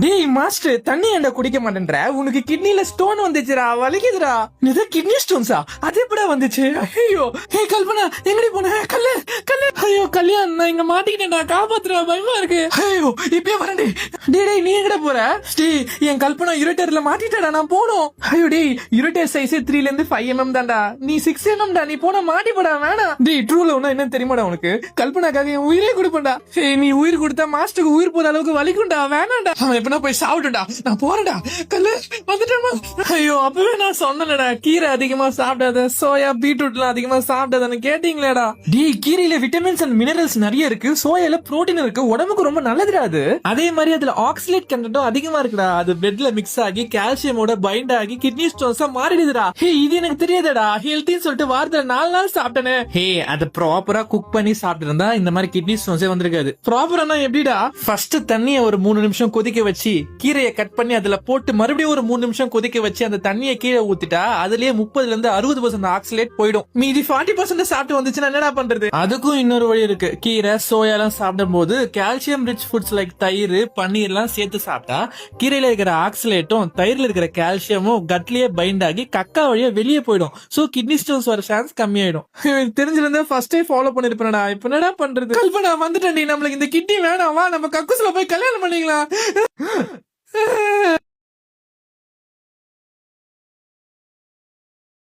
டேய் மாஸ்டர், தண்ணி ஏன்டா குடிக்க மாட்டேன்ற? உனக்கு கிட்னில ஸ்டோன் வந்துச்சுடா, வலிக்குதுடா. இது கிட்னி ஸ்டோன்ஸா? அது எப்படா வந்துச்சு? ஐயோ, ஹே கல்பனா, எங்கடி போன? ஐயோ கல்யாண், நான் இங்க மாட்டிக்கிட்டேன்டா, காப்பாத்துறா, பயமா இருக்கு. ஐயோ இப்பயே வரேன். டேய் நீ எங்கடா போற? டேய் என் கல்பனா இருட்டர்ல மாட்டிட்டடா, நான் போணும். ஐயோ டேய், இருட்டர் சைஸ் 3 ல இருந்து 5 mm தான்டா, நீ 6 mm டா, நீ போனா மாட்டிப்படா, வேணாம். டேய் ட்ரூ லவ்னா என்ன தெரியுமாடா உனக்கு? கல்பனாக்காக என் உயிரே கொடுப்பேன்டா. ஏய் நீ உயிர் கொடுத்தா மாஸ்டருக்கு உயிர் போற அளவுக்கு வலிக்கும்டா, வேணாம்டா. எப்பனா போய் சாப்பிட்டுடா, நான் போறேன்டா. கல்லு வந்துட்டேமா? ஐயோ அப்பவே நான் சொன்னேன்டா, கீரை அதிகமா சாப்பிடாத, சோயா பீட்ரூட்லாம் அதிகமா சாப்பிடாதன்னு கேட்டீங்களேடா. டேய் கீரையில விட்டமின்ஸ் அண்ட் மினரல்ஸ் நிறைய இருக்கு, சோயால புரோட்டீன் இருக்கு, உடம்புக்கு ரொம்ப நல்லதுடா அது. அதே மாதிரி அதுல ஆக்சிலேட் கண்டென்ட்டும் அதிகமா இருக்குடா, அது பிளட்ல மிக்ஸ் ஆகி கால்சியமோட பைண்ட் ஆகி கிட்னி ஸ்டோன்ஸா மாறிடுதுடா. ஹே இது எனக்கு தெரியாதடா, ஹெல்த்தின்னு சொல்லிட்டு வாரத்துல 4 நாள் சாப்பிட்டேனே. ஹே அது ப்ராப்பரா குக் பண்ணி சாப்பிட்டு இருந்தா இந்த மாதிரி கிட்னி ஸ்டோன்ஸே வந்திருக்காது. ப்ராப்பரா எப்படிடா? ஃபர்ஸ்ட் தண்ணியை ஒரு 3 நிமிஷம் கொதிக்க வச்சு கீரையை கட் பண்ணி அதுல போட்டு மறுபடியும் ஒரு 3 நிமிஷம் கொதிக்க வச்சு அந்த தண்ணியை கீழே ஊத்திட்டா அதுலயே 30% இருந்து 60% ஆக்சிலேட் போயிடும். மீதி 40% சாப்பிட்டு வந்துச்சுன்னா என்னடா பண்றது? அதுக்கும் இன்னொரு வழி இருக்கு. கீரை சோயாலாம் சாப்பிடும் போது கால்சியம் ரிச் ஃபுட்ஸ் லைக் தயிர் பன்னீர் எல்லாம் சேர்த்து சாப்பிட்டா கீரையில இருக்கிற ஆக்சிலேட்டும் தயிர்ல இருக்கிற கால்சியமும் கட்லயே பைண்ட் ஆகி கக்கா வழியா வெளியே போயிடும். சோ கிட்னி ஸ்டோன்ஸ் வர சான்ஸ் கம்மியாயிடும். தெரிஞ்சிருந்தா ஃபர்ஸ்டே ஃபாலோ பண்ணிருப்பேன்டா, இப்ப என்னடா பண்றது? கல்பனா வந்துட்டேன், நம்மளுக்கு இந்த கிட்னி வேணாம், வா நம்ம கக்குஸ்ல போய் கல்யாணம் பண்ணிக்கலாம்.